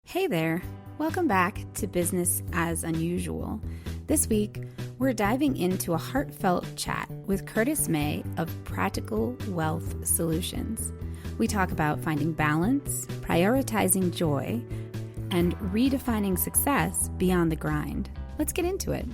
Hey there, welcome back to Business as Unusual. This week, we're diving into a heartfelt chat with Curtis May of Practical Wealth Solutions. We talk about finding balance, prioritizing joy, and redefining success beyond the grind. Let's get into it.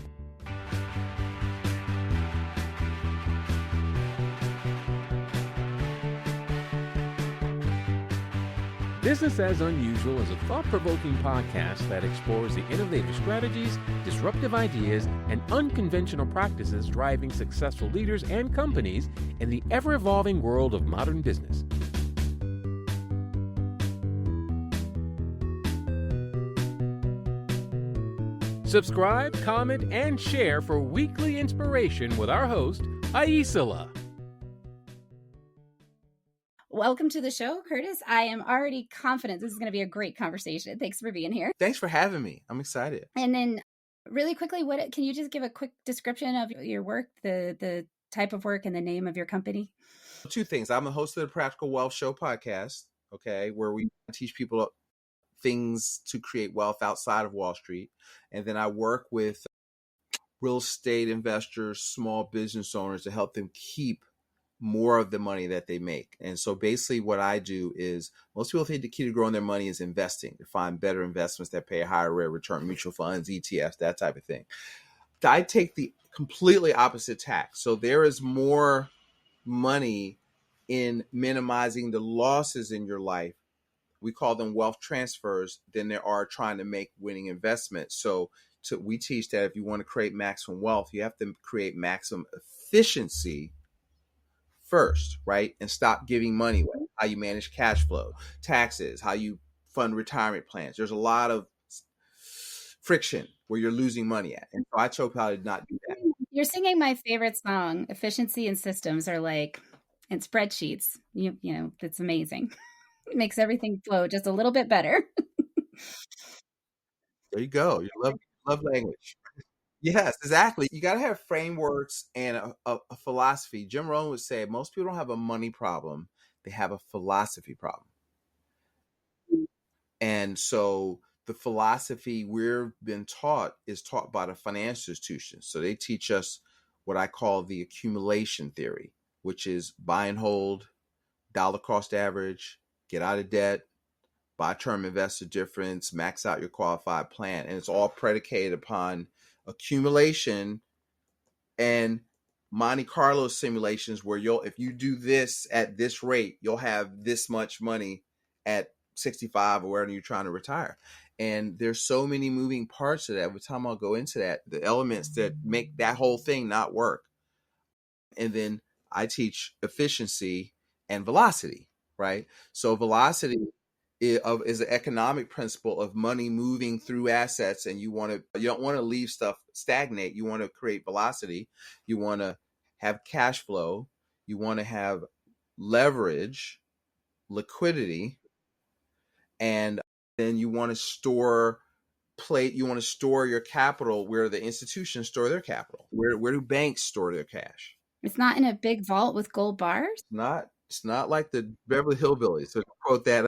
Business as Unusual is a thought-provoking podcast that explores the innovative strategies, disruptive ideas, and unconventional practices driving successful leaders and companies in the ever-evolving world of modern business. Subscribe, comment, and share for weekly inspiration with our host, Aicila. Welcome to the show, Curtis. I am already confident this is going to be a great conversation. Thanks for being here. Thanks for having me. I'm excited. And then really quickly, can you just give a quick description of your work, the type of work and the name of your company? Two things. I'm the host of the Practical Wealth Show podcast, okay, where we teach people things to create wealth outside of Wall Street. And then I work with real estate investors, small business owners to help them keep more of the money that they make. And so basically what I do is most people think the key to growing their money is investing, to find better investments that pay a higher rate of return, mutual funds, ETFs, that type of thing. I take the completely opposite tack. So there is more money in minimizing the losses in your life. We call them wealth transfers than there are trying to make winning investments. So we teach that if you want to create maximum wealth, you have to create maximum efficiency first, right? And stop giving money away. How you manage cash flow, taxes, how you fund retirement plans. There's a lot of friction where you're losing money at. And so I chose how to not do that. You're singing my favorite song. Efficiency and systems are like, and spreadsheets, you know, that's amazing. It makes everything flow just a little bit better. There you go. You love language. Yes, exactly. You got to have frameworks and a philosophy. Jim Rohn would say most people don't have a money problem. They have a philosophy problem. And so the philosophy we've been taught is taught by the financial institutions. So they teach us what I call the accumulation theory, which is buy and hold, dollar cost average, get out of debt, buy term investor difference, max out your qualified plan. And it's all predicated upon accumulation and Monte Carlo simulations where if you do this at this rate, you'll have this much money at 65 or wherever you're trying to retire. And there's so many moving parts to that. Every time I'll go into that, the elements that make that whole thing not work. And then I teach efficiency and velocity, right? So velocity is an economic principle of money moving through assets, and you don't want to leave stuff stagnate. You want to create velocity. You want to have cash flow. You want to have leverage, liquidity, and then you want to store your capital where the institutions store their capital. Where do banks store their cash? It's not in a big vault with gold bars. It's not like the Beverly Hillbillies. So quote that.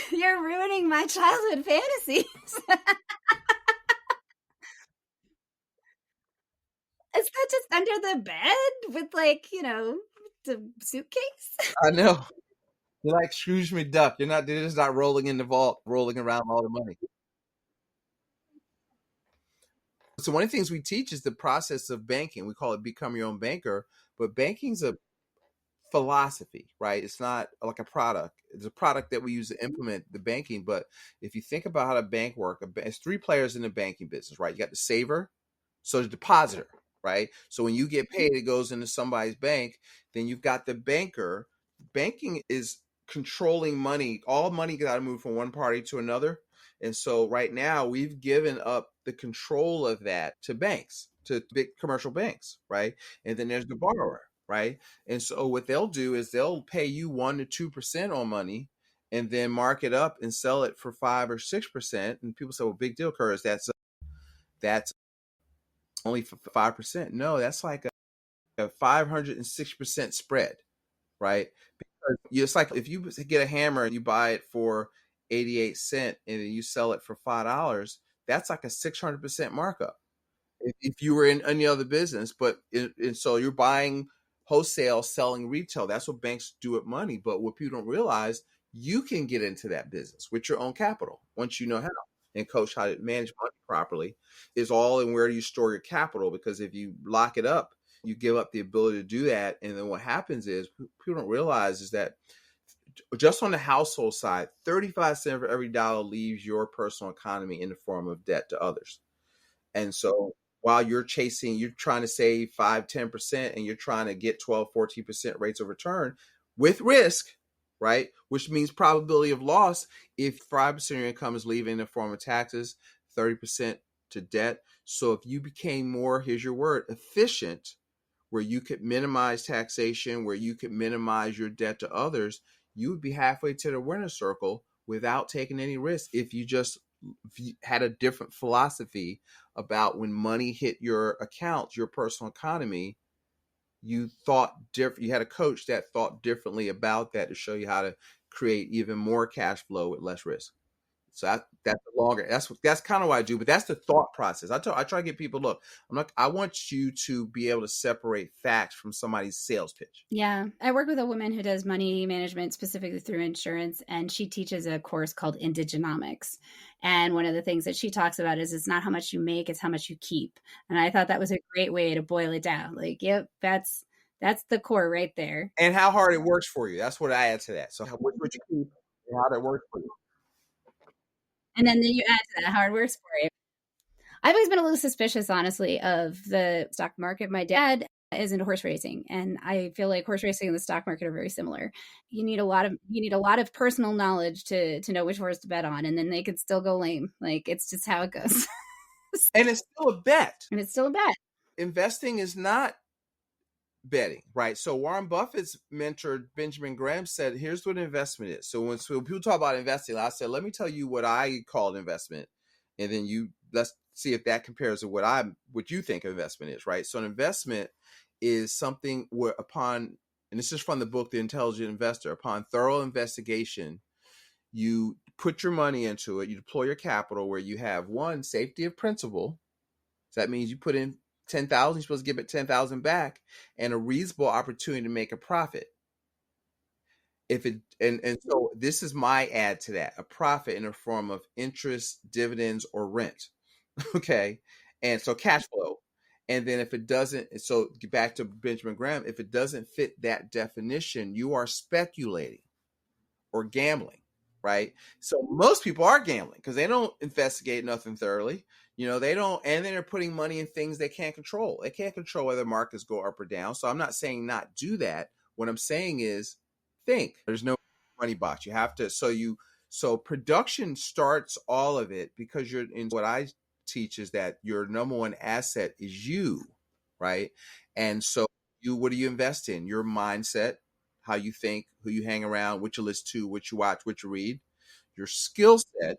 You're ruining my childhood fantasies. Is that just under the bed with the suitcase? I know. You're like Scrooge McDuck. They're just not rolling in the vault, rolling around all the money. So one of the things we teach is the process of banking. We call it become your own banker, but banking's a philosophy, right? It's not like a product. It's a product that we use to implement the banking. But if you think about how the bank works, there's three players in the banking business, right? You got the saver, so the depositor, right? So when you get paid, it goes into somebody's bank. Then you've got the banker. Banking is controlling money. All money got to move from one party to another. And so right now we've given up the control of that to banks, to big commercial banks, right? And then there's the borrower, right? And so what they'll do is they'll pay you 1% to 2% on money and then mark it up and sell it for 5 or 6%. And people say, well, big deal, Curtis, that's only 5%. No, that's like a 560% spread, right? Because it's like if you get a hammer and you buy it for 88 cents and then you sell it for $5, that's like a 600% markup. If you were in any other business, and so you're buying wholesale, selling retail. That's what banks do with money. But what people don't realize, you can get into that business with your own capital once you know how and coach how to manage money properly. Is all in where you store your capital, because if you lock it up, you give up the ability to do that. And then what happens is, people don't realize is that just on the household side, 35 cents of every dollar leaves your personal economy in the form of debt to others. And so while you're trying to save 5-10% and you're trying to get 12-14% rates of return with risk, right? Which means probability of loss. If 5% of your income is leaving in the form of taxes, 30% to debt. So if you became more, here's your word, efficient, where you could minimize taxation, where you could minimize your debt to others, you would be halfway to the winner's circle without taking any risk. If you had a different philosophy about when money hit your accounts, your personal economy, you thought different. You had a coach that thought differently about that to show you how to create even more cash flow with less risk. So that's longer. That's kind of what I do, but that's the thought process. I try to get people, look, I want you to be able to separate facts from somebody's sales pitch. Yeah. I work with a woman who does money management specifically through insurance, and she teaches a course called Indigenomics. And one of the things that she talks about is it's not how much you make, it's how much you keep. And I thought that was a great way to boil it down. Like, yep, that's the core right there. And how hard it works for you. That's what I add to that. So what you keep and how that works for you. And then you add to that how it works for you. I've always been a little suspicious, honestly, of the stock market. My dad is into horse racing, and I feel like horse racing and the stock market are very similar. You need a lot of personal knowledge to know which horse to bet on, and then they could still go lame. Like, it's just how it goes. And it's still a bet. And it's still a bet. Investing is not betting, right? So Warren Buffett's mentor, Benjamin Graham, said, here's what investment is. So when people talk about investing, I said, let me tell you what I call investment. And then let's see if that compares to what you think investment is, right? So an investment is something where and this is from the book, The Intelligent Investor, upon thorough investigation, you put your money into it, you deploy your capital where you have one, safety of principal. So that means you put in 10,000, you're supposed to give it 10,000 back, and a reasonable opportunity to make a profit. So this is my add to that, a profit in the form of interest, dividends, or rent. Okay. And so cash flow. And then if it doesn't, so get back to Benjamin Graham, if it doesn't fit that definition, you are speculating or gambling, right? So most people are gambling because they don't investigate nothing thoroughly. They don't, and then they're putting money in things they can't control. They can't control whether markets go up or down. So I'm not saying not do that. What I'm saying is think. There's no money box. You have to, so production starts all of it, because you're in what I teach is that your number one asset is you, right? And so what do you invest in? Your mindset, how you think, who you hang around, what you listen to, what you watch, what you read, your skill set,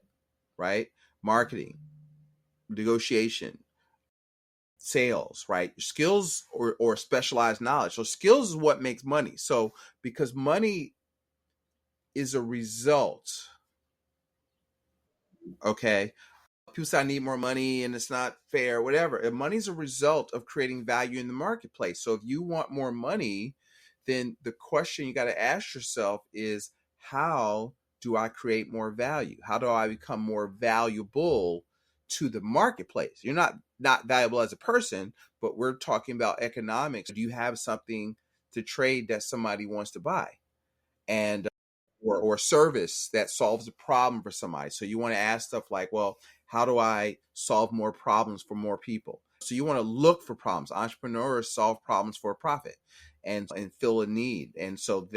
right? Marketing, negotiation, sales, right? Skills or specialized knowledge. So skills is what makes money. So because money is a result, okay? People say I need more money and it's not fair, whatever. And money's a result of creating value in the marketplace. So if you want more money, then the question you got to ask yourself is, how do I create more value? How do I become more valuable to the marketplace? You're not valuable as a person, but we're talking about economics. Do you have something to trade that somebody wants to buy? And or service that solves a problem for somebody. So you want to ask stuff like, well, how do I solve more problems for more people? So you want to look for problems. Entrepreneurs solve problems for a profit and fill a need. And so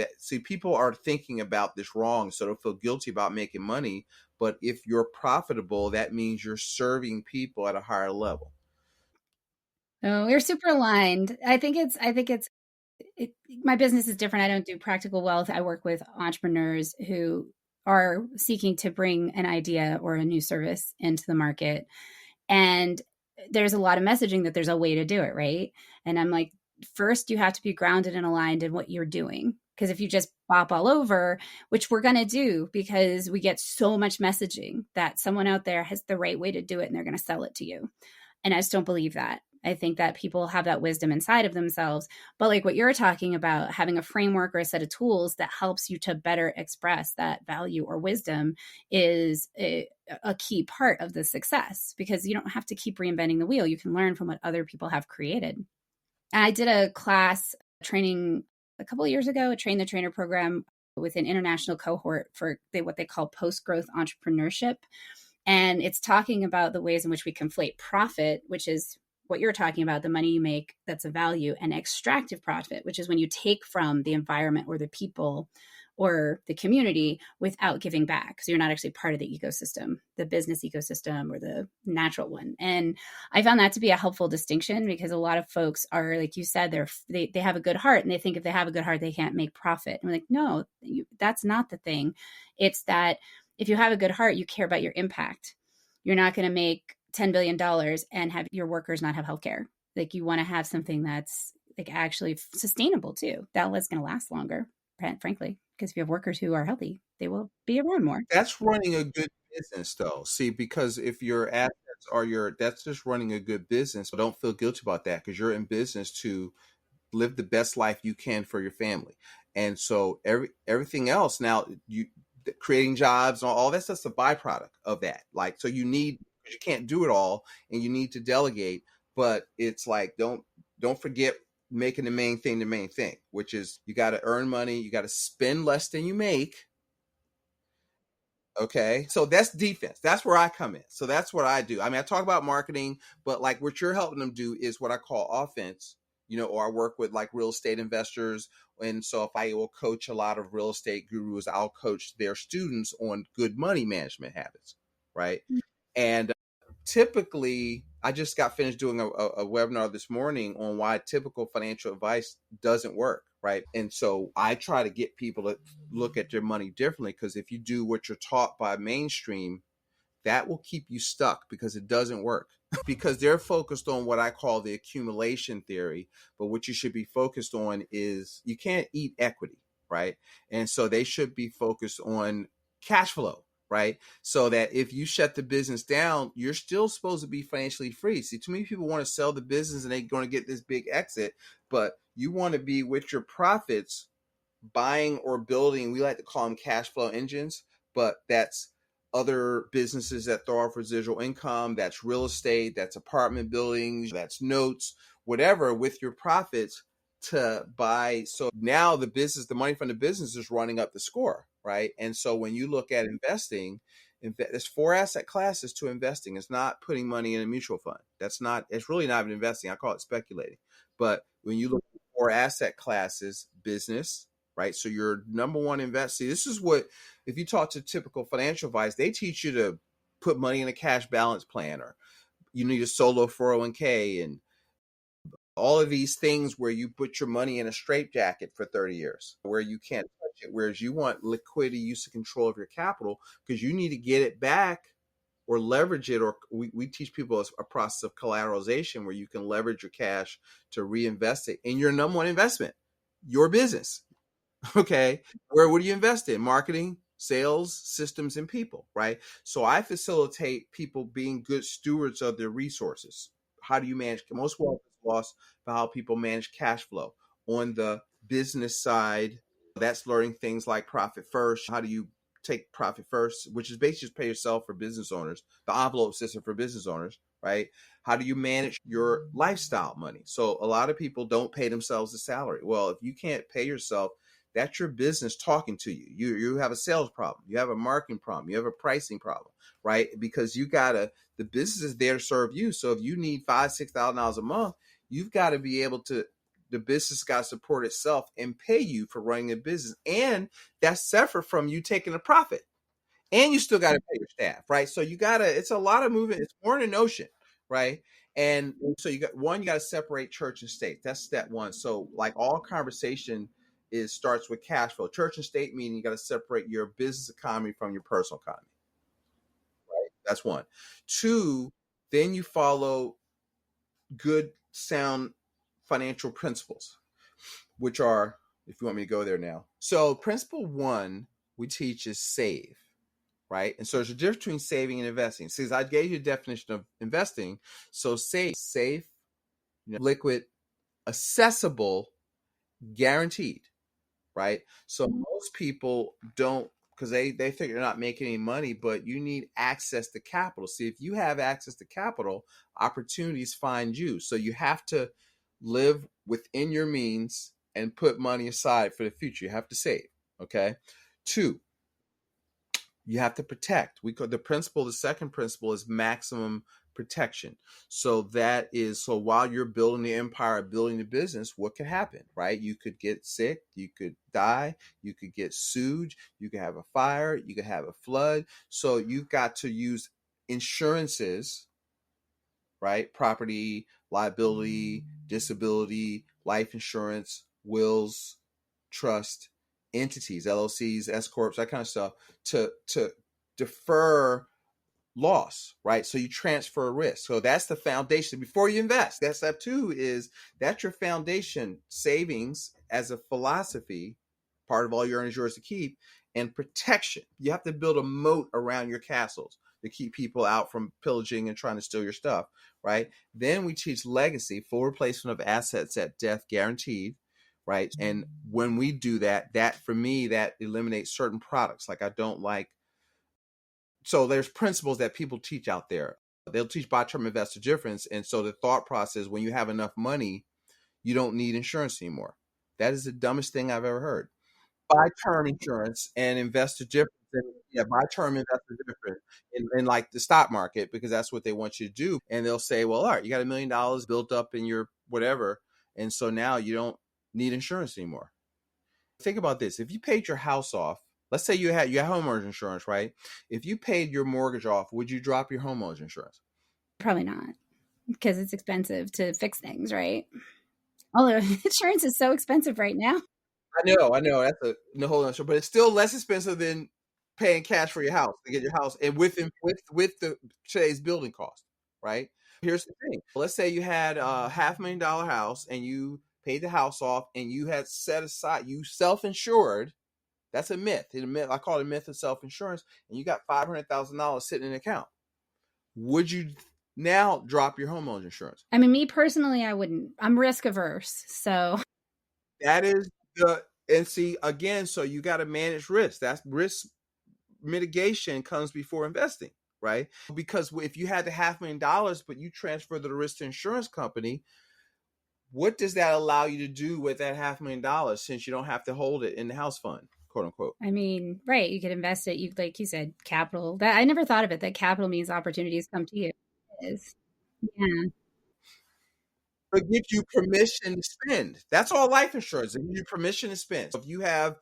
people are thinking about this wrong, so they'll feel guilty about making money. But if you're profitable, that means you're serving people at a higher level. Oh, we're super aligned. I think my business is different. I don't do practical wealth. I work with entrepreneurs who are seeking to bring an idea or a new service into the market. And there's a lot of messaging that there's a way to do it, right? And I'm like, first, you have to be grounded and aligned in what you're doing. Because if you just bop all over, which we're going to do because we get so much messaging that someone out there has the right way to do it and they're going to sell it to you. And I just don't believe that. I think that people have that wisdom inside of themselves. But like what you're talking about, having a framework or a set of tools that helps you to better express that value or wisdom is a key part of the success, because you don't have to keep reinventing the wheel. You can learn from what other people have created. And I did a class training a couple of years ago, a train the trainer program with an international cohort for what they call post-growth entrepreneurship. And it's talking about the ways in which we conflate profit, which is what you're talking about, the money you make that's a value, and extractive profit, which is when you take from the environment or the people or the community without giving back. So you're not actually part of the ecosystem, the business ecosystem or the natural one. And I found that to be a helpful distinction, because a lot of folks are, like you said, they have a good heart, and they think if they have a good heart, they can't make profit. And we're like, no, that's not the thing. It's that if you have a good heart, you care about your impact. You're not going to make $10 billion and have your workers not have healthcare. Like, you want to have something that's like actually sustainable too. That's going to last longer, frankly, because if you have workers who are healthy, they will be around more. That's running a good business, though. See, because if your assets are that's just running a good business. So don't feel guilty about that, because you're in business to live the best life you can for your family. And so everything else now, you creating jobs and all that's just a byproduct of that. Like, so you can't do it all, and you need to delegate. But it's like, don't forget making the main thing, which is you got to earn money, you got to spend less than you make. Okay, so that's defense. That's where I come in. So that's what I do. I mean, I talk about marketing, but like what you're helping them do is what I call offense. Or I work with like real estate investors. And so if I will coach a lot of real estate gurus, I'll coach their students on good money management habits, right? And typically, I just got finished doing a webinar this morning on why typical financial advice doesn't work, right? And so I try to get people to look at their money differently, because if you do what you're taught by mainstream, that will keep you stuck, because it doesn't work. Because they're focused on what I call the accumulation theory, but what you should be focused on is you can't eat equity, right? And so they should be focused on cash flow, right? So that if you shut the business down, you're still supposed to be financially free. See, too many people want to sell the business and they're going to get this big exit, but you want to be with your profits buying or building, we like to call them cash flow engines, but that's other businesses that throw off residual income, that's real estate, that's apartment buildings, that's notes, whatever, with your profits to buy. So now the money from the business is running up the score, right? And so when you look at investing, there's 4 asset classes to investing. It's not putting money in a mutual fund. It's really not even investing. I call it speculating. But when you look at 4 asset classes, business, right? So your number one investor, this is what, if you talk to typical financial advice, they teach you to put money in a cash balance plan, or you need a solo 401k, and all of these things where you put your money in a straitjacket for 30 years, where you can't touch it. Whereas you want liquidity, use of control of your capital, because you need to get it back or leverage it. Or we teach people a process of collateralization, where you can leverage your cash to reinvest it in your number one investment, your business. Okay. What do you invest in? Marketing, sales, systems, and people, right? So I facilitate people being good stewards of their resources. How do you manage? Most wealth is lost by how people manage cash flow. On the business side, that's learning things like profit first. How do you take profit first, which is basically just pay yourself for business owners, the envelope system for business owners, right? How do you manage your lifestyle money? So a lot of people don't pay themselves a salary. Well, if you can't pay yourself, that's your business talking to you. You have a sales problem. You have a marketing problem. You have a pricing problem, right? Because the business is there to serve you. So if you need $5,000-$6,000 a month, you've got to be able to, the business got to support itself and pay you for running a business. And that's separate from you taking a profit. And you still got to pay your staff, right? So it's a lot of movement. It's more than an ocean, right? And so you got to separate church and state. That's step one. So like all conversation starts with cash flow. Church and state meaning you got to separate your business economy from your personal economy, right? That's one. Two, then you follow good, sound financial principles, which are if you want me to go there now. So principle 1 we teach is save, right? And so there's a difference between saving and investing. Since I gave you a definition of investing, so safe, liquid, accessible, guaranteed, right? So most people don't, because they think they're not making any money, but you need access to capital. See, if you have access to capital, opportunities find you. So you have to live within your means and put money aside for the future. You have to save. Okay. 2, you have to protect. The second principle is maximum protection. So while you're building the empire, building the business, what could happen, right? You could get sick, you could die, you could get sued, you could have a fire, you could have a flood. So you've got to use insurances, right? Property, liability, disability, life insurance, wills, trust, entities, LLCs, S corps, that kind of stuff, to defer loss, right? So you transfer risk. So that's the foundation before you invest. That's step 2 that's your foundation. Savings as a philosophy, part of all your earnings yours to keep, and protection. You have to build a moat around your castles to keep people out from pillaging and trying to steal your stuff, right? Then we teach legacy, full replacement of assets at death guaranteed, right? And when we do that for me, that eliminates certain products. Like I don't like, so there's principles that people teach out there. They'll teach buy term investor difference. And so the thought process, when you have enough money, you don't need insurance anymore. That is the dumbest thing I've ever heard. Buy term insurance and investor difference. Buy term investor difference in like the stock market, because that's what they want you to do. And they'll say, well, all right, you got $1 million built up in your whatever. And so now you don't need insurance anymore. Think about this. If you paid your house off, let's say you had homeowners insurance, right? If you paid your mortgage off, would you drop your homeowners insurance? Probably not, because it's expensive to fix things, right? Although insurance is so expensive right now. I know. That's a whole other show, but it's still less expensive than paying cash for your house to get your house, and with the today's building cost, right? Here's the thing. Let's say you had a $500,000 house and you paid the house off and you had set aside, you self-insured. That's a myth. I call it a myth of self-insurance. And you got $500,000 sitting in an account. Would you now drop your homeowner's insurance? I mean, me personally, I wouldn't. I'm risk averse. So that is and see, again, so you got to manage risk. That's risk mitigation comes before investing, right? Because if you had the $500,000, but you transfer the risk to insurance company, what does that allow you to do with that $500,000 since you don't have to hold it in the house fund, quote unquote? I mean, right. You could invest it. You, like you said, capital. That I never thought of it, that capital means opportunities come to you. It is. Yeah. It gives you permission to spend. That's all life insurance. It gives you permission to spend. So if you have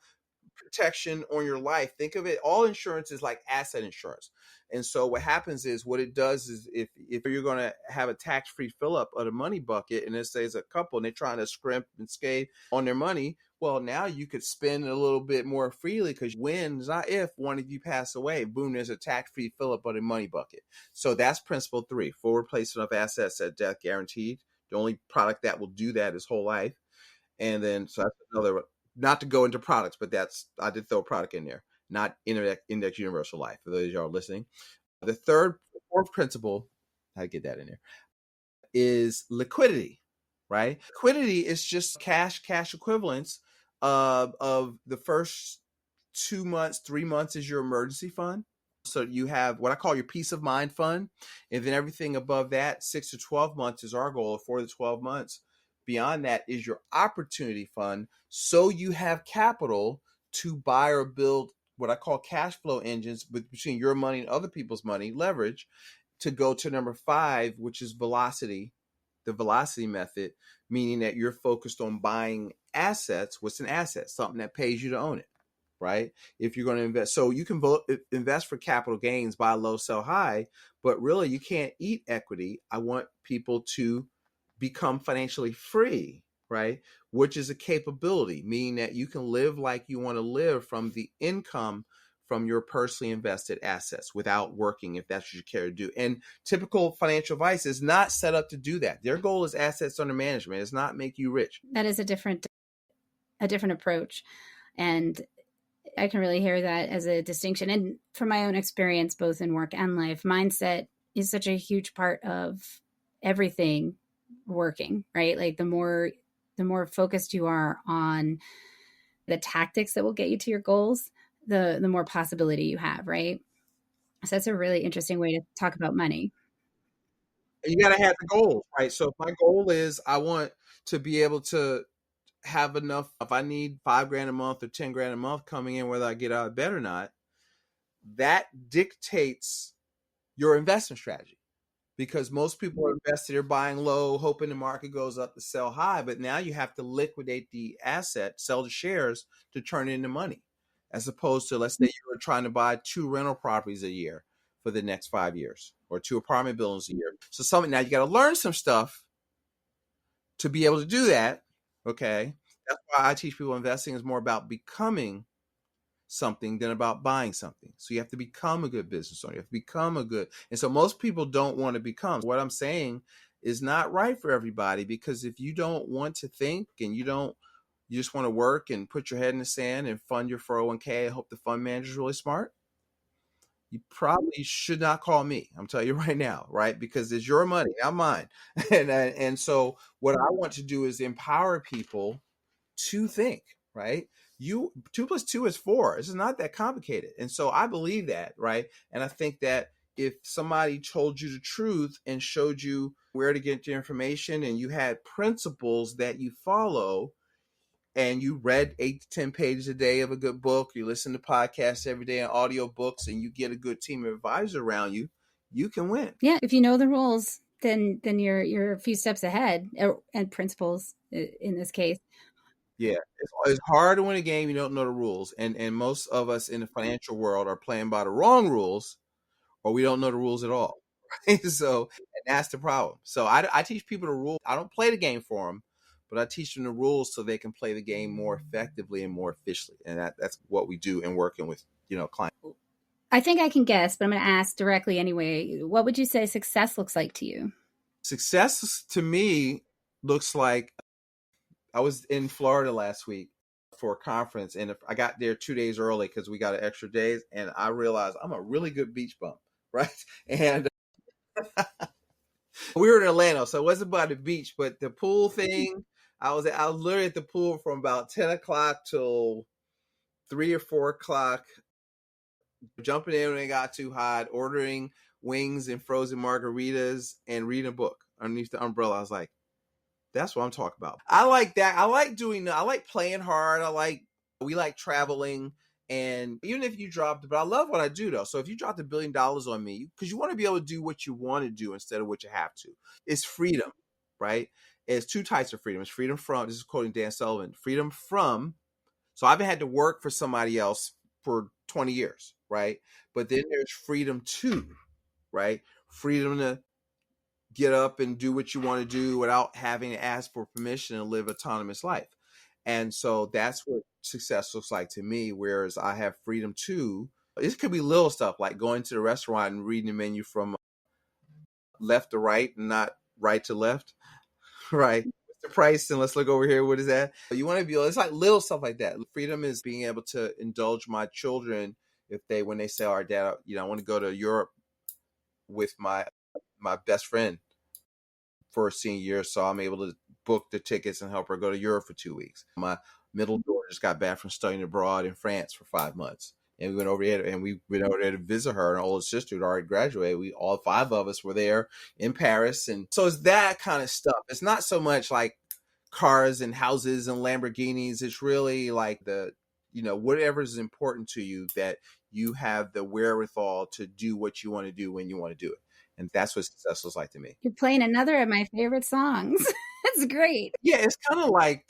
protection on your life, think of it, all insurance is like asset insurance. And so what happens is, what it does is, if you're going to have a tax-free fill up of the money bucket, and let's say it's a couple and they're trying to scrimp and save on their money, well, now you could spend a little bit more freely, because when, not if, one of you pass away, boom, there's a tax-free fill up of the money bucket. So that's principle 3, full replacement of assets at death guaranteed. The only product that will do that is whole life. And then, so that's another, not to go into products, but I did throw a product in there, not index universal life, for those of y'all listening. The fourth principle, I get that in there, is liquidity, right? Liquidity is just cash equivalents of the first 2 months, 3 months is your emergency fund. So you have what I call your peace of mind fund. And then everything above that, 6 to 12 months is our goal, 4 to 12 months. Beyond that is your opportunity fund. So you have capital to buy or build what I call cash flow engines between your money and other people's money, leverage, to go to number 5, which is velocity, the velocity method, meaning that you're focused on buying assets. What's an asset? Something that pays you to own it. Right? If you're going to invest, so you can invest for capital gains, buy low, sell high, but really you can't eat equity. I want people to become financially free, right? Which is a capability, meaning that you can live like you want to live from the income from your personally invested assets without working, if that's what you care to do. And typical financial advice is not set up to do that. Their goal is assets under management. It's not make you rich. That is a different. a different approach. And I can really hear that as a distinction. And from my own experience, both in work and life, mindset is such a huge part of everything working, right? Like the more focused you are on the tactics that will get you to your goals, the more possibility you have, right? So that's a really interesting way to talk about money. And you got to have the goals, right? So if my goal is I want to be able to have enough, if I need 5 grand a month or 10 grand a month coming in, whether I get out of bed or not, that dictates your investment strategy. Because most people are invested, they're buying low, hoping the market goes up to sell high. But now you have to liquidate the asset, sell the shares to turn it into money, as opposed to, let's say you were trying to buy 2 rental properties a year for the next 5 years or 2 apartment buildings a year. So something now you got to learn some stuff to be able to do that. Okay. That's why I teach people investing is more about becoming something than about buying something. So you have to become a good business owner. You have to become a good. And so most people don't want to become. What I'm saying is not right for everybody, because if you don't want to think and you just want to work and put your head in the sand and fund your 401k and hope the fund manager is really smart, you probably should not call me. I'm telling you right now, right? Because it's your money, not mine. And so what I want to do is empower people to think, right? 2 + 2 is 4. This is not that complicated. And so I believe that, right? And I think that if somebody told you the truth and showed you where to get your information and you had principles that you follow, and you read 8 to 10 pages a day of a good book, you listen to podcasts every day and audio books, and you get a good team of advisors around you, you can win. Yeah, if you know the rules, then you're a few steps ahead, and principles in this case. Yeah, it's hard to win a game you don't know the rules, and most of us in the financial world are playing by the wrong rules, or we don't know the rules at all. Right? So, and that's the problem. So I teach people the rules. I don't play the game for them, but I teach them the rules so they can play the game more effectively and more efficiently. And that's what we do in working with clients. I think I can guess, but I'm going to ask directly anyway. What would you say success looks like to you? Success to me looks like, I was in Florida last week for a conference, and if I got there 2 days early because we got an extra days, and I realized I'm a really good beach bum, right? And we were in Atlanta, so it wasn't about the beach, but the pool thing. I was literally at the pool from about 10 o'clock till 3 or 4 o'clock, jumping in when it got too hot, ordering wings and frozen margaritas, and reading a book underneath the umbrella. I was like, that's what I'm talking about. I like that. I like playing hard. We like traveling. And even if you but I love what I do though. So if you dropped $1 billion on me, because you want to be able to do what you want to do instead of what you have to, it's freedom, right? It's 2 types of freedom. It's freedom from, this is quoting Dan Sullivan, freedom from, so I've had to work for somebody else for 20 years, right? But then there's freedom to, right? Freedom to get up and do what you want to do without having to ask for permission and live autonomous life. And so that's what success looks like to me. Whereas I have freedom to, it could be little stuff like going to the restaurant and reading the menu from left to right and not right to left, right? What's the price? And let's look over here. What is that? You want to be, it's like little stuff like that. Freedom is being able to indulge my children when they say, all right, Dad, I want to go to Europe with my best friend for a senior year, so I'm able to book the tickets and help her go to Europe for 2 weeks. My middle daughter just got back from studying abroad in France for 5 months, and we went over there to visit her. And her oldest sister had already graduated. We all 5 of us were there in Paris, and so it's that kind of stuff. It's not so much like cars and houses and Lamborghinis. It's really like whatever is important to you, that you have the wherewithal to do what you want to do when you want to do it. And that's what success looks like to me. You're playing another of my favorite songs. That's great. Yeah, it's kind of like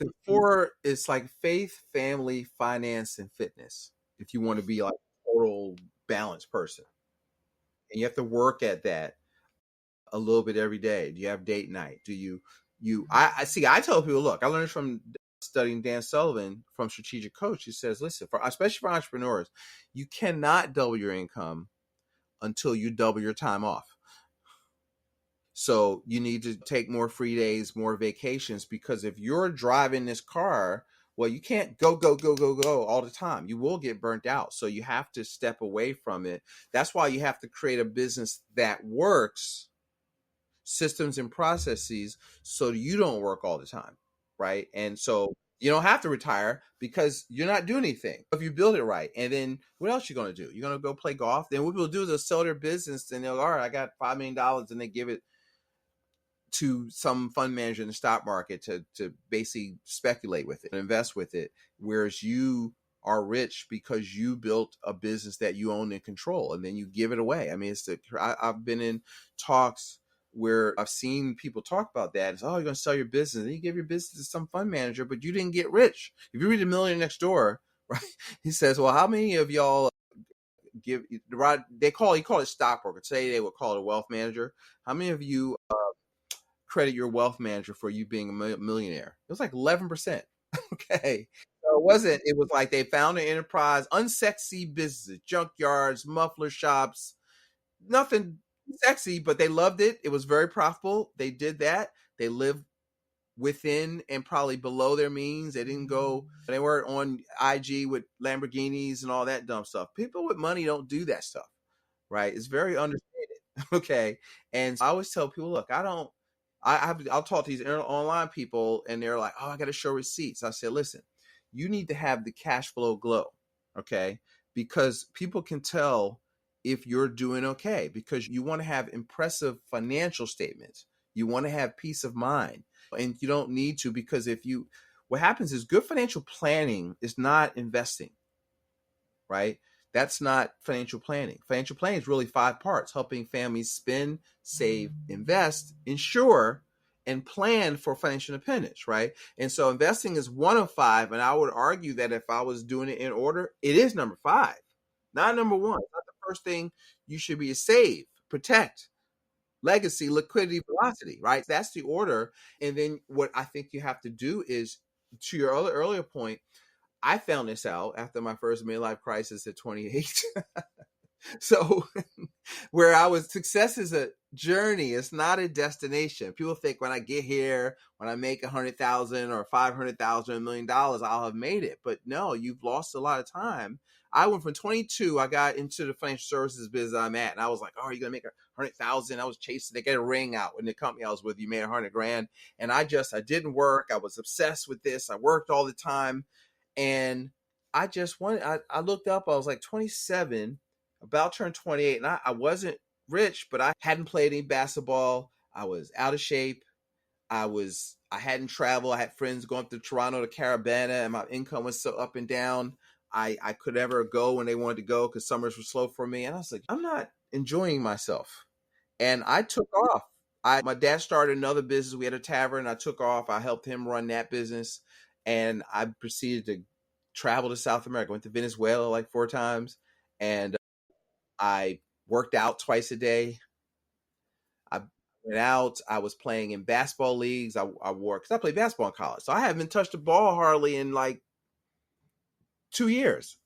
it's like faith, family, finance, and fitness. If you want to be like a total balanced person. And you have to work at that a little bit every day. Do you have date night? Do I tell people, look, I learned from studying Dan Sullivan from Strategic Coach. He says, listen, especially for entrepreneurs, you cannot double your income until you double your time off. So you need to take more free days, more vacations, because if you're driving this car, Well, you can't go, go, go, go, go all the time. You will get burnt out. So you have to step away from it. That's why you have to create a business that works, systems and processes, so you don't work all the time. Right. And so you don't have to retire because you're not doing anything if you build it right. And then what else you going to do? You're going to go play golf. Then what people do is they'll sell their business and they'll, all right, I got $5 million, and they give it to some fund manager in the stock market to basically speculate with it, invest with it. Whereas you are rich because you built a business that you own and control, and then you give it away. I mean, I've been in talks where I've seen people talk about that. It's, oh, you're going to sell your business, and you give your business to some fund manager, but you didn't get rich. If you read A Millionaire Next Door, right, he says, well, how many of y'all give, he call it stockbroker. Today they would call it a wealth manager. How many of you credit your wealth manager for you being a millionaire? It was like 11%. Okay. So it was like they found an enterprise, unsexy businesses, junkyards, muffler shops, nothing sexy, but they loved it. It was very profitable. They did that. They lived within and probably below their means. They weren't on IG with Lamborghinis and all that dumb stuff. People with money don't do that stuff, right? It's very understated. Okay. And I always tell people, look, I'll talk to these online people and they're like, oh, I got to show receipts. I said, listen, you need to have the cash flow glow. Okay. Because people can tell if you're doing okay, because you want to have impressive financial statements. You want to have peace of mind, and you don't need to, because what happens is good financial planning is not investing, right? That's not financial planning. Financial planning is really 5 parts: helping families spend, save, invest, insure, and plan for financial independence, right? And so investing is one of 5. And I would argue that if I was doing it in order, it is number 5, not number 1. It's not the first thing you should be: save, protect, legacy, liquidity, velocity, right? That's the order. And then what I think you have to do is, to your earlier point, I found this out after my first midlife crisis at 28. So where success is a journey. It's not a destination. People think when I get here, when I make 100,000 or 500,000, $1 million, I'll have made it. But no, you've lost a lot of time. I went from 22, I got into the financial services business I'm at. And I was like, oh, you're going to make 100,000. I was chasing to get a ring out in the company I was with. You made 100 grand. And I didn't work. I was obsessed with this. I worked all the time. And I looked up, I was like 27, about turned 28, and I wasn't rich, but I hadn't played any basketball. I was out of shape. I hadn't traveled. I had friends going to Toronto to Carabana, and my income was so up and down. I could never go when they wanted to go because summers were slow for me. And I was like, I'm not enjoying myself. And I took off. My dad started another business. We had a tavern. I took off. I helped him run that business. And I proceeded to travel to South America. Went to Venezuela like 4 times. And I worked out twice a day. I went out. I was playing in basketball leagues. Because I played basketball in college. So I haven't touched a ball hardly in like 2 years.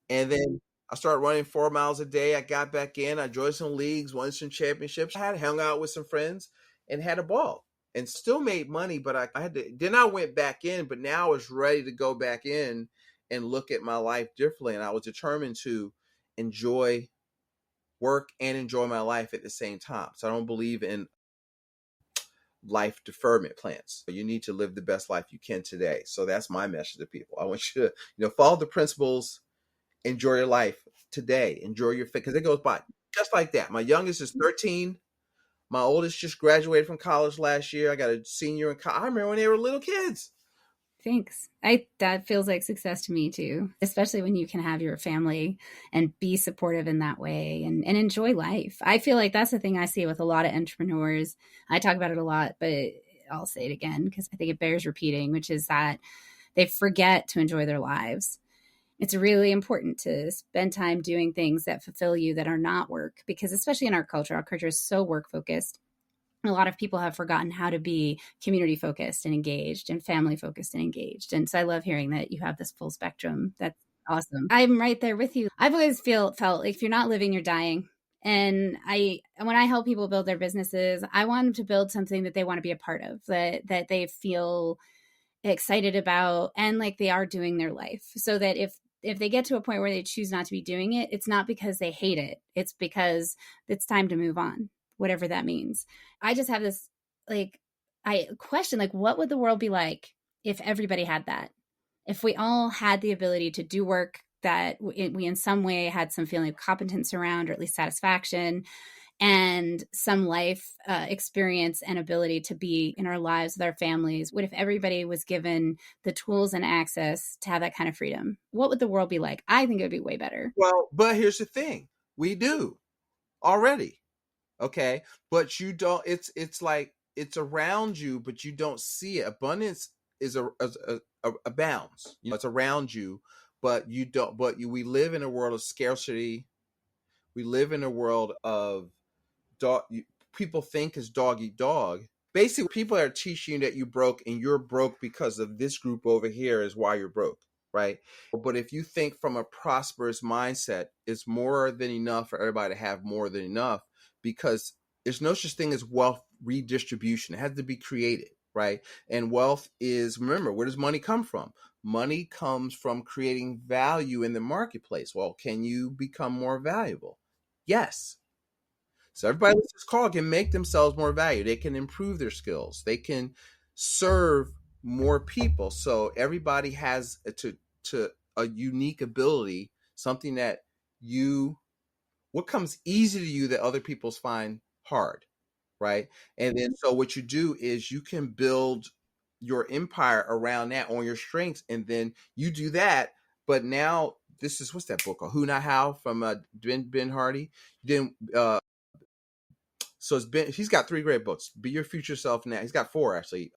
And then I started running 4 miles a day. I got back in. I joined some leagues, won some championships. I hung out with some friends and had a ball. And still made money, but I had to. Then I went back in, but now I was ready to go back in and look at my life differently. And I was determined to enjoy work and enjoy my life at the same time. So I don't believe in life deferment plans. You need to live the best life you can today. So that's my message to people. I want you to, follow the principles, enjoy your life today, enjoy your fit, because it goes by just like that. My youngest is 13. My oldest just graduated from college last year. I got a senior in college. I remember when they were little kids. Thanks. That feels like success to me too, especially when you can have your family and be supportive in that way and enjoy life. I feel like that's the thing I see with a lot of entrepreneurs. I talk about it a lot, but I'll say it again because I think it bears repeating, which is that they forget to enjoy their lives. It's really important to spend time doing things that fulfill you that are not work, because especially in our culture is so work focused. A lot of people have forgotten how to be community focused and engaged and family focused and engaged. And so I love hearing that you have this full spectrum. That's awesome. I'm right there with you. I've always felt like if you're not living, you're dying. And when I help people build their businesses, I want them to build something that they want to be a part of, that they feel excited about, and like they are doing their life, so that if they get to a point where they choose not to be doing it, it's not because they hate it. It's because it's time to move on, whatever that means. I just have this, like, I question, like, what would the world be like if everybody had that? If we all had the ability to do work that we in some way had some feeling of competence around, or at least satisfaction, and some life experience and ability to be in our lives with our families. What if everybody was given the tools and access to have that kind of freedom? What would the world be like? I think it would be way better. Well, but here's the thing. We do already. Okay. But you don't, it's like, it's around you, but you don't see it. Abundance is abounds. It's around you, but you don't, we live in a world of scarcity. We live in a world of dog. People think is dog eat dog. Basically, people are teaching you that you broke, and you're broke because of this group over here is why you're broke, right? But if you think from a prosperous mindset, it's more than enough for everybody to have more than enough, because there's no such thing as wealth redistribution. It has to be created, right? And wealth is, remember, where does money come from? Money comes from creating value in the marketplace. Well, can you become more valuable? Yes. So everybody that's this call can make themselves more valuable. They can improve their skills. They can serve more people. So everybody has to a unique ability, something that what comes easy to you that other people find hard, right? And then so what you do is you can build your empire around that on your strengths, and then you do that. But now this is, what's that book called? Who Not How, from Ben Hardy. Then so he's got 3 great books. Be Your Future Self Now. He's got 4 actually.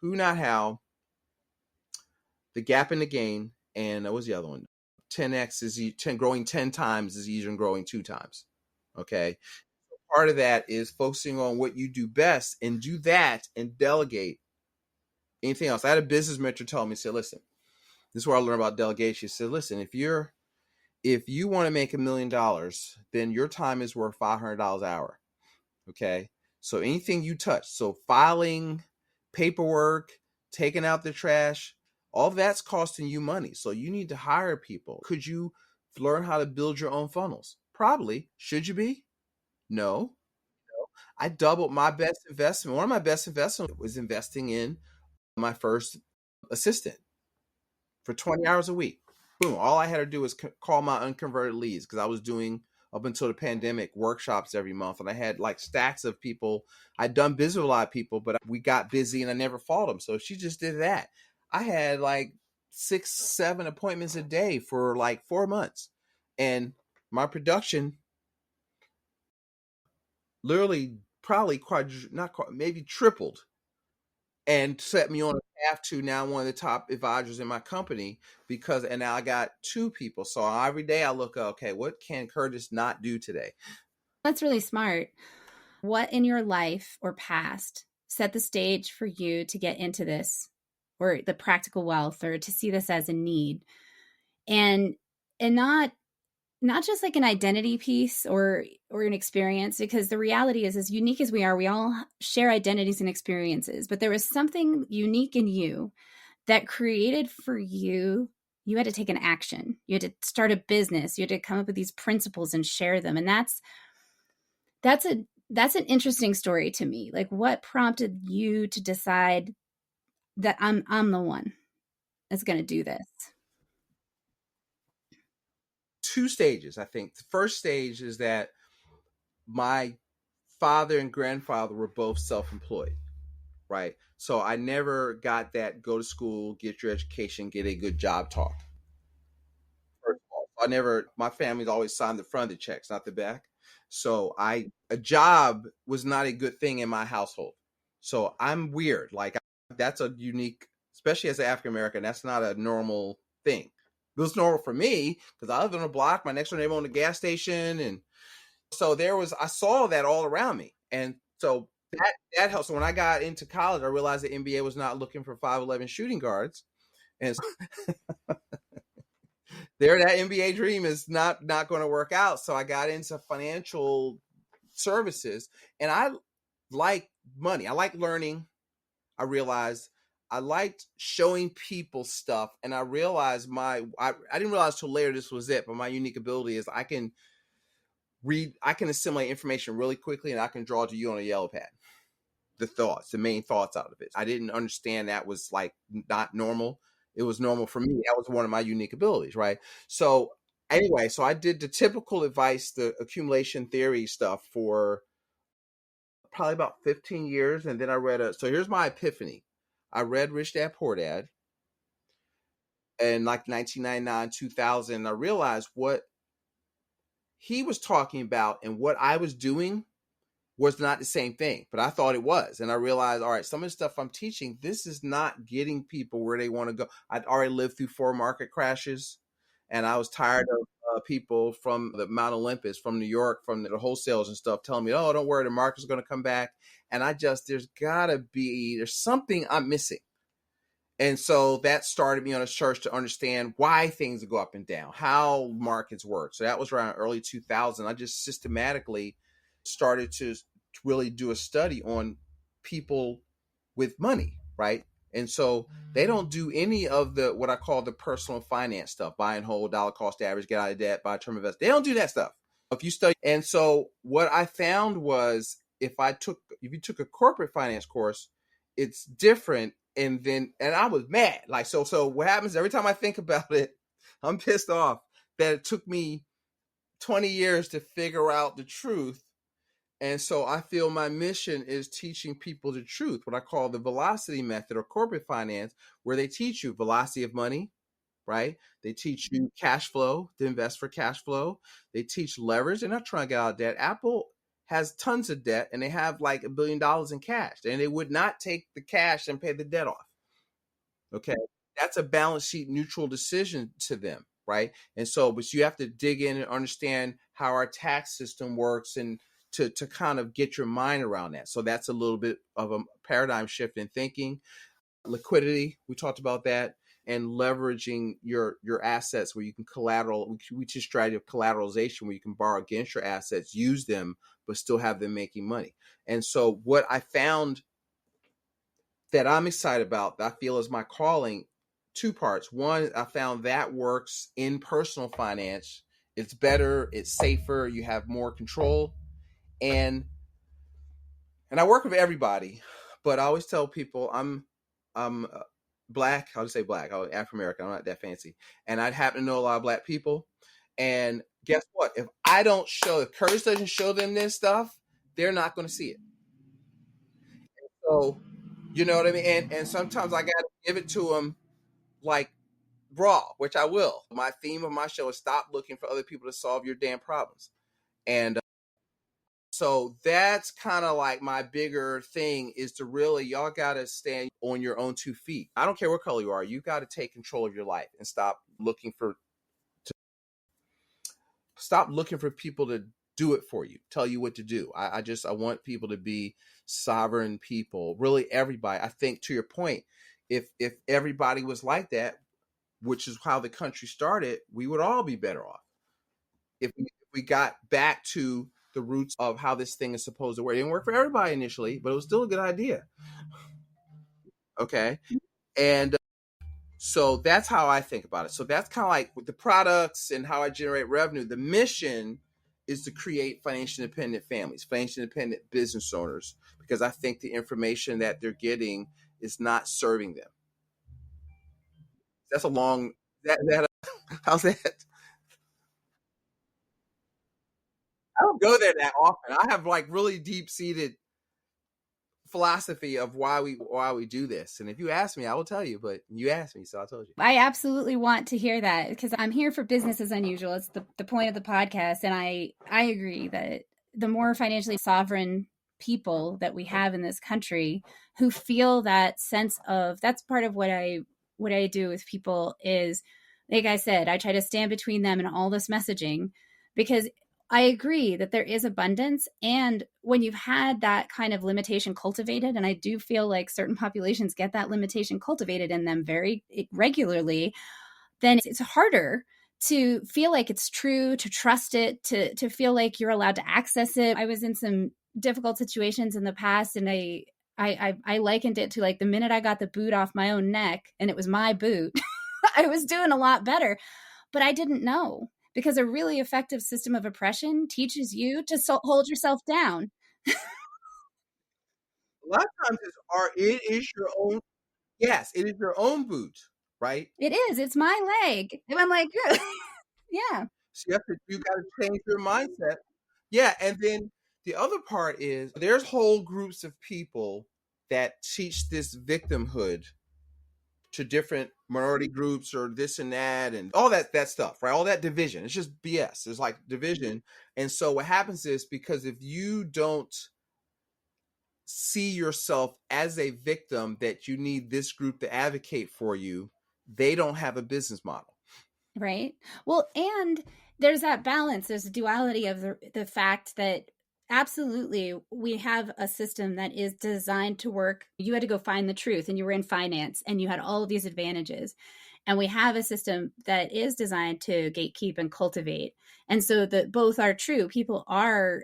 Who Not How, The Gap in the Gain, and what was the other one? 10x is 10, growing 10 times is easier than growing 2 times. Okay. Part of that is focusing on what you do best, and do that and delegate anything else. I had a business mentor tell me, said, listen, this is where I learned about delegation. He said, listen, if you want to make $1 million, then your time is worth $500 an hour. Okay. So anything you touch, so filing, paperwork, taking out the trash, all that's costing you money. So you need to hire people. Could you learn how to build your own funnels? Probably. Should you be? No. I doubled my best investment. One of my best investments was investing in my first assistant for 20 hours a week. Boom. All I had to do was call my unconverted leads, because I was doing, up until the pandemic, workshops every month. And I had like stacks of people. I'd done business with a lot of people, but we got busy and I never followed them. So she just did that. I had like 6, 7 appointments a day for like 4 months. And my production literally probably maybe tripled, and set me on a path to now one of the top advisors in my company, and now I got 2 people. So every day I look, okay, what can Curtis not do today? That's really smart. What in your life or past set the stage for you to get into this, or the practical wealth, or to see this as a need, and not just like an identity piece or an experience, because the reality is, as unique as we are, we all share identities and experiences, but there was something unique in you that created for you. You had to take an action. You had to start a business. You had to come up with these principles and share them. And that's an interesting story to me. Like, what prompted you to decide that I'm the one that's going to do this? 2 stages, I think. The first stage is that my father and grandfather were both self-employed, right? So I never got that go to school, get your education, get a good job talk. First of all, my family's always signed the front of the checks, not the back. So a job was not a good thing in my household. So I'm weird. Like, that's a unique, especially as an African American, that's not a normal thing. It was normal for me because I lived on a block. My next door neighbor owned a gas station. And so I saw that all around me. And so that helped. So when I got into college, I realized the NBA was not looking for 5'11" shooting guards. And so that NBA dream is not going to work out. So I got into financial services, and I like money. I like learning. I realized I liked showing people stuff, and I realized I didn't realize till later this was it, but my unique ability is I can assimilate information really quickly, and I can draw to you on a yellow pad the main thoughts out of it. I didn't understand that was like not normal. It was normal for me. That was one of my unique abilities, right? So anyway, so I did the typical advice, the accumulation theory stuff for probably about 15 years. And then I read so here's my epiphany. I read Rich Dad Poor Dad in like 1999, 2000. I realized what he was talking about and what I was doing was not the same thing, but I thought it was. And I realized, all right, some of the stuff I'm teaching, this is not getting people where they want to go. I'd already lived through 4 market crashes, and I was tired of people from the Mount Olympus, from New York, from the wholesales and stuff telling me, oh, don't worry, the market's going to come back. And there's something I'm missing. And so that started me on a search to understand why things go up and down, how markets work. So that was around early 2000. I just systematically started to really do a study on people with money, right? And so they don't do any of the what I call the personal finance stuff, buy and hold, dollar cost average, get out of debt, buy term invest. They don't do that stuff. If you study, and so what I found was if you took a corporate finance course, it's different. And I was mad. Like, so what happens every time I think about it, I'm pissed off that it took me 20 years to figure out the truth. And so I feel my mission is teaching people the truth, what I call the velocity method or corporate finance, where they teach you velocity of money, right? They teach you cash flow, to invest for cash flow. They teach leverage. They're not trying to get out of debt. Apple has tons of debt, and they have like $1 billion in cash, and they would not take the cash and pay the debt off. Okay. That's a balance sheet neutral decision to them, right? And so, but you have to dig in and understand how our tax system works and to kind of get your mind around that. So that's a little bit of a paradigm shift in thinking. Liquidity, we talked about that, and leveraging your assets where you can we teach strategy of collateralization where you can borrow against your assets, use them, but still have them making money. And so what I found that I'm excited about, that I feel is my calling, 2 parts. One, I found that works in personal finance. It's better, it's safer, you have more control. And I work with everybody, but I always tell people I'm Black. I'll just say Black. I'm African American. I'm not that fancy. And I happen to know a lot of Black people. And guess what? If Curtis doesn't show them this stuff, they're not going to see it. And so, you know what I mean? And sometimes I got to give it to them like raw, which I will. My theme of my show is stop looking for other people to solve your damn problems. And so that's kind of like my bigger thing is to really, y'all got to stand on your own 2 feet. I don't care what color you are. You got to take control of your life and stop looking for people to do it for you, tell you what to do. I want people to be sovereign people, really everybody. I think to your point, if everybody was like that, which is how the country started, we would all be better off. If we got back to the roots of how this thing is supposed to work. It didn't work for everybody initially, but it was still a good idea. Okay. And so that's how I think about it. So that's kind of like with the products and how I generate revenue. The mission is to create financially independent families, financially independent business owners, because I think the information that they're getting is not serving them. That's a long, how's that? I don't go there that often. I have like really deep-seated philosophy of why we do this. And if you ask me, I will tell you, but you asked me, so I told you. I absolutely want to hear that because I'm here for business as unusual. It's the point of the podcast. And I agree that the more financially sovereign people that we have in this country who feel that sense of, that's part of what I do with people is, like I said, I try to stand between them and all this messaging because I agree that there is abundance. And when you've had that kind of limitation cultivated, and I do feel like certain populations get that limitation cultivated in them very regularly, then it's harder to feel like it's true, to trust it, to feel like you're allowed to access it. I was in some difficult situations in the past, and I I likened it to like the minute I got the boot off my own neck and it was my boot, I was doing a lot better. But I didn't know, because a really effective system of oppression teaches you to hold yourself down. A lot of times it is your own. Yes, it is your own boot, right? It is. It's my leg. And I'm like, yeah. So you got to change your mindset. Yeah, and then the other part is there's whole groups of people that teach this victimhood to different minority groups or this and that and all that stuff, right? All that division. It's just BS. It's like division. And so what happens is, because if you don't see yourself as a victim that you need this group to advocate for you, they don't have a business model. Right. Well, and there's that balance. There's a duality of the fact that absolutely we have a system that is designed to work. You had to go find the truth, and you were in finance and you had all of these advantages. And we have a system that is designed to gatekeep and cultivate. And so that both are true. People are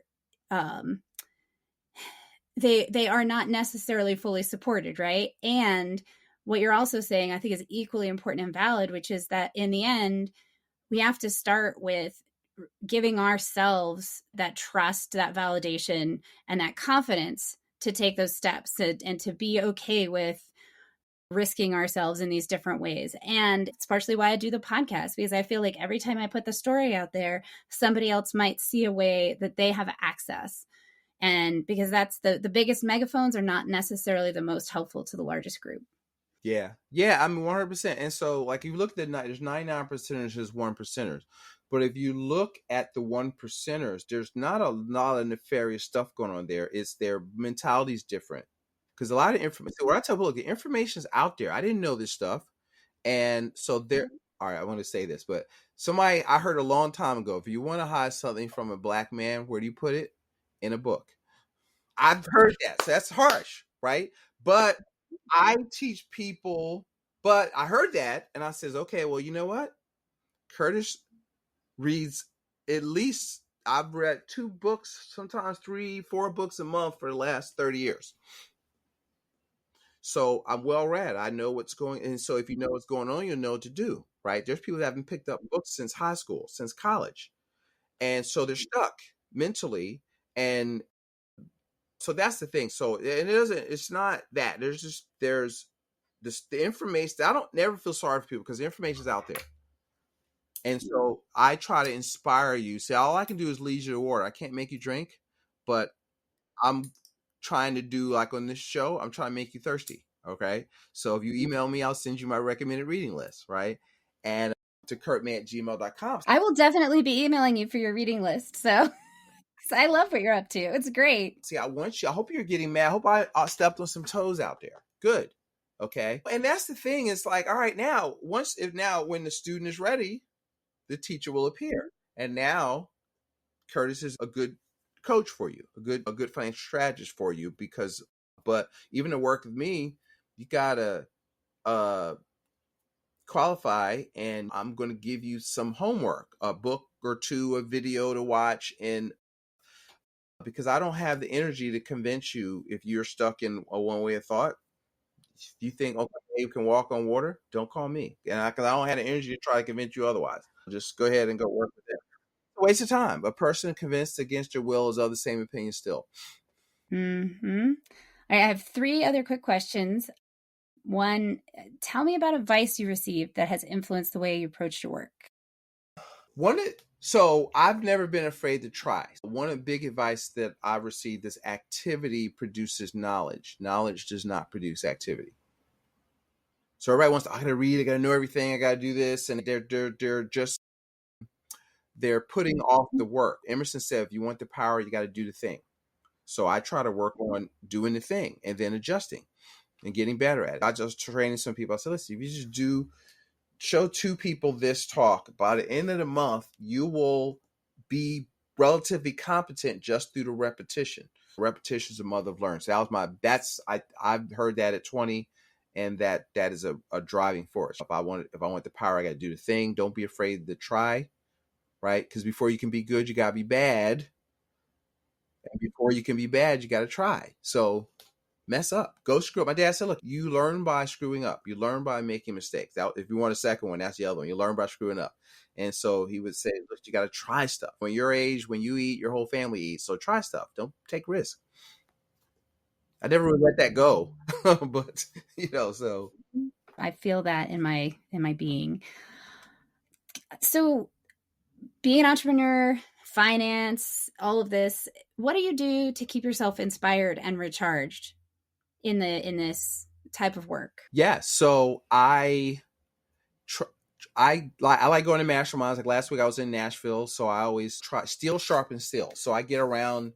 they are not necessarily fully supported, right? And what you're also saying, I think, is equally important and valid, which is that in the end, we have to start with giving ourselves that trust, that validation, and that confidence to take those steps and to be okay with risking ourselves in these different ways. And it's partially why I do the podcast, because I feel like every time I put the story out there, somebody else might see a way that they have access. And because that's the biggest megaphones are not necessarily the most helpful to the largest group. Yeah. Yeah. I mean, 100%. And so, like, if you look at there's 99 percenters, there's 1%ers. But if you look at the 1%ers, there's not a lot of nefarious stuff going on there. It's their mentality is different. Because a lot of information, so what I tell people, look, the information's out there. I didn't know this stuff. And so all right, I want to say this, but I heard a long time ago, if you want to hide something from a black man, where do you put it? In a book. I've heard that. So that's harsh, right? But I teach people, but I heard that and I says, okay, well, you know what? Curtis reads at least, I've read 2 books, sometimes 3, 4 books a month for the last 30 years. So I'm well read. I know what's going, and so if you know what's going on, you'll know what to do, right? There's people that haven't picked up books since high school, since college. And so they're stuck mentally. And so that's the thing. So it's not that. There's this, the information. I don't never feel sorry for people because the information is out there. And so I try to inspire you. See, all I can do is lead you to water. I can't make you drink, but I'm trying to do, like on this show, I'm trying to make you thirsty. Okay. So if you email me, I'll send you my recommended reading list. Right. And to kurtman@gmail.com. I will definitely be emailing you for your reading list. So I love what you're up to. It's great. See, I hope you're getting mad. I hope I stepped on some toes out there. Good. Okay. And that's the thing. It's like, all right, now, when the student is ready, the teacher will appear. And now Curtis is a good coach for you, a good financial strategist for you, but even to work with me, you gotta qualify, and I'm going to give you some homework, a book or 2, a video to watch, and because I don't have the energy to convince you if you're stuck in a one way of thought. If you think, okay, you can walk on water, don't call me. And because I don't have the energy to try to convince you otherwise. Just go ahead and go work with them. It's a waste of time. A person convinced against your will is of the same opinion still. Mm-hmm. I have 3 other quick questions. One, tell me about advice you received that has influenced the way you approach your work. So I've never been afraid to try. One of the big advice that I received is activity produces knowledge. Knowledge does not produce activity. So everybody wants to, I got to read, I got to know everything, I got to do this. And they're putting off the work. Emerson said, if you want the power, you got to do the thing. So I try to work on doing the thing and then adjusting and getting better at it. I just training some people. I said, listen, if you just show 2 people this talk, by the end of the month, you will be relatively competent just through the repetition. Repetition is the mother of learning. So I've heard that at 20, and that is a driving force. If I want the power, I got to do the thing. Don't be afraid to try, right? Because before you can be good, you got to be bad. And before you can be bad, you got to try. So mess up. Go screw up. My dad said, look, you learn by screwing up. You learn by making mistakes. That, if you want a second one, that's the other one. You learn by screwing up. And so he would say, look, you got to try stuff. When your age, when you eat, your whole family eats. So try stuff. Don't take risks. I never would let that go. But, so. I feel that in my being. So being an entrepreneur, finance, all of this, what do you do to keep yourself inspired and recharged in this type of work? Yeah. So I like going to masterminds. Like last week I was in Nashville. So I always try steel sharpens steel. So I get around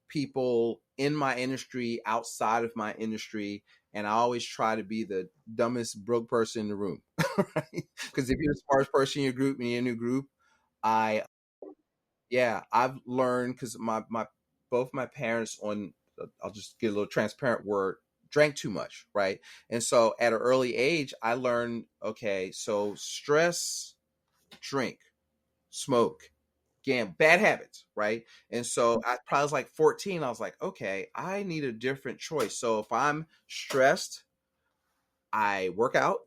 people in my industry, outside of my industry, and I always try to be the dumbest broke person in the room. Right? Because if you're the smartest person in your group and you're in a new group, I've learned, because both my parents, I'll just get a little transparent word, drank too much, right? And so at an early age, I learned, okay, so stress, drink, smoke, gamble, bad habits, right? And so I probably was like 14. I was like, okay, I need a different choice. So if I'm stressed, I work out,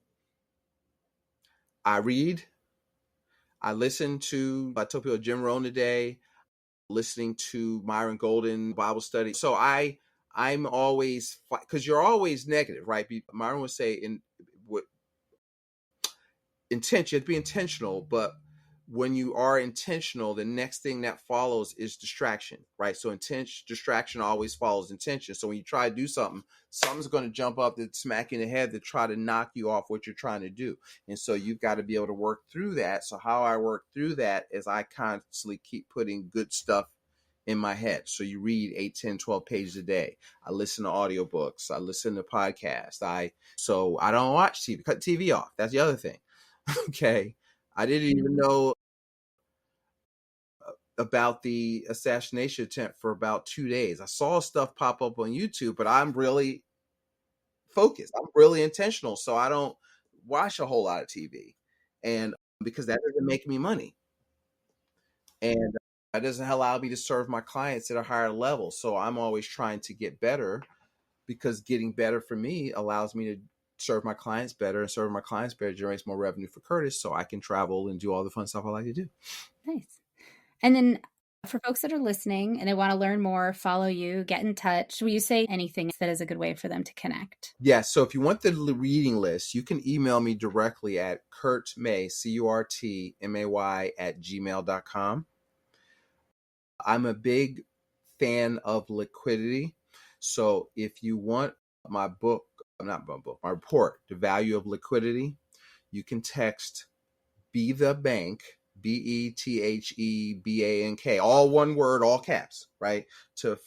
I read, I listen to, I told people Jim Rohn today, listening to Myron Golden Bible study. So I'm always, because you're always negative, right? Myron would say intention, you have to be intentional, but when you are intentional, the next thing that follows is distraction, right? So distraction always follows intention. So when you try to do something, something's going to jump up to smack you in the head to try to knock you off what you're trying to do. And so you've got to be able to work through that. So how I work through that is I constantly keep putting good stuff in my head. So you read 8, 10, 12 pages a day. I listen to audiobooks. I listen to podcasts. So I don't watch TV. Cut TV off. That's the other thing. Okay. I didn't even know about the assassination attempt for about 2 days. I saw stuff pop up on YouTube, but I'm really focused. I'm really intentional. So I don't watch a whole lot of TV, and because that doesn't make me money. And that doesn't allow me to serve my clients at a higher level. So I'm always trying to get better, because getting better for me allows me to serve my clients better, and serving my clients better generates more revenue for Curtis, so I can travel and do all the fun stuff I like to do. Nice. And then for folks that are listening and they want to learn more, follow you, get in touch, will you say anything that is a good way for them to connect? Yeah. So if you want the reading list, you can email me directly at curtmay, CURTMAY @gmail.com. I'm a big fan of liquidity. So if you want my book, my report, The Value of Liquidity, you can text Be the Bank, BETHEBANK, all one word, all caps, right, to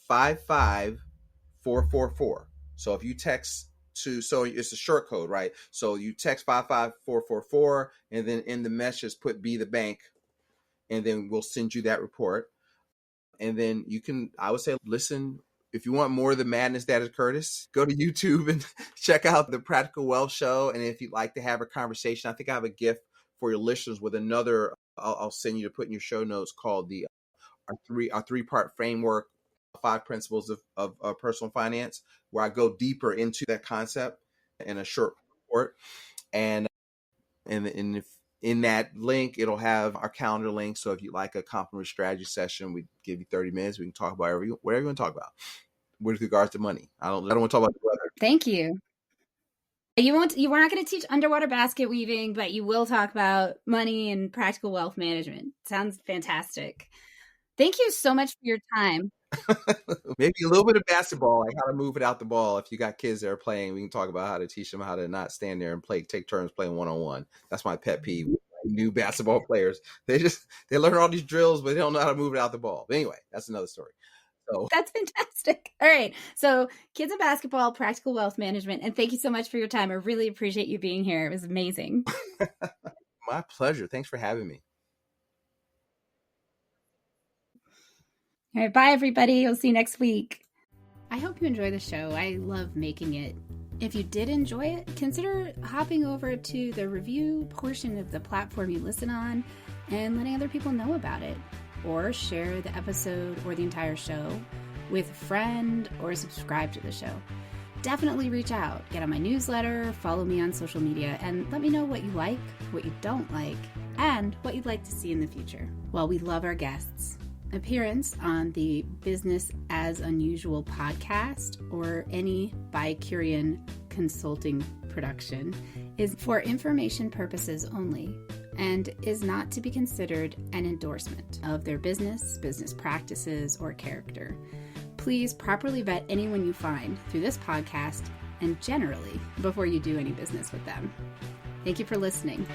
55444. So if you text so it's a short code, right? So you text 55444, and then in the message put Be the Bank, and then we'll send you that report. And then I would say, listen, if you want more of the madness that is Curtis, go to YouTube and check out the Practical Wealth Show. And if you'd like to have a conversation, I think I have a gift for your listeners with another, I'll send you to put in your show notes, called our 3-part framework, 5 principles of personal finance, where I go deeper into that concept in a short report. And if in that link, it'll have our calendar link. So if you'd like a complimentary strategy session, we give you 30 minutes. We can talk about whatever you want to talk about with regards to money. I don't want to talk about the weather. Thank you. You were not going to teach underwater basket weaving, but you will talk about money and practical wealth management. Sounds fantastic. Thank you so much for your time. Maybe a little bit of basketball, like how to move it out the ball. If you got kids that are playing, we can talk about how to teach them how to not stand there and take turns playing one-on-one. That's my pet peeve. New basketball players, they learn all these drills, but they don't know how to move it out the ball. But anyway, that's another story. So that's fantastic. All right. So kids and basketball, practical wealth management. And thank you so much for your time. I really appreciate you being here. It was amazing. My pleasure. Thanks for having me. All right. Bye, everybody. We'll see you next week. I hope you enjoy the show. I love making it. If you did enjoy it, consider hopping over to the review portion of the platform you listen on and letting other people know about it. Or share the episode or the entire show with a friend, or subscribe to the show. Definitely reach out, get on my newsletter, follow me on social media, and let me know what you like, what you don't like, and what you'd like to see in the future. Well, we love our guests. Appearance on the Business as Unusual podcast or any Bicurean consulting production is for information purposes only and is not to be considered an endorsement of their business practices, or character. Please properly vet anyone you find through this podcast and generally before you do any business with them. Thank you for listening.